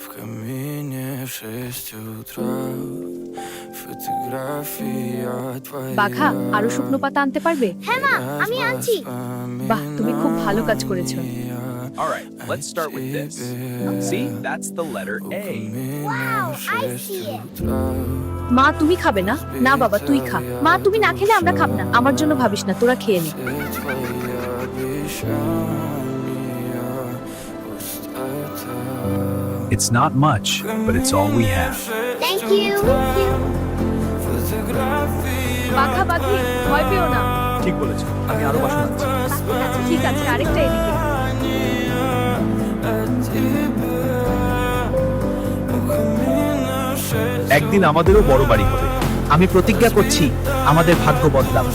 В камине в 6 утра фотография твоя. বাঘা আরো শুকনো পাতা আনতে পারবে? হ্যাঁ মা, আমি আনছি। বাহ, তুমি খুব ভালো কাজ করেছো। All right, let's start with this. See, that's the letter A. Wow, I see it. মা তুমি খাবে না? না বাবা তুই খা। মা তুমি না খেলে আমরা খাব না। আমার জন্য ভাবিস না, তোরা খেয়ে নে। It's not much, but it's all we have. Thank you. বাঘা বাঘি ভয় পেও না। ঠিক বলেছো, আমি আরো বাসন আনছি। ঠিক আছে, আরেকটা এদিকে। একদিন আমাদেরও বড় বাড়ি হবে। আমি প্রতিজ্ঞা করছি আমাদের ভাগ্য বদলাবো।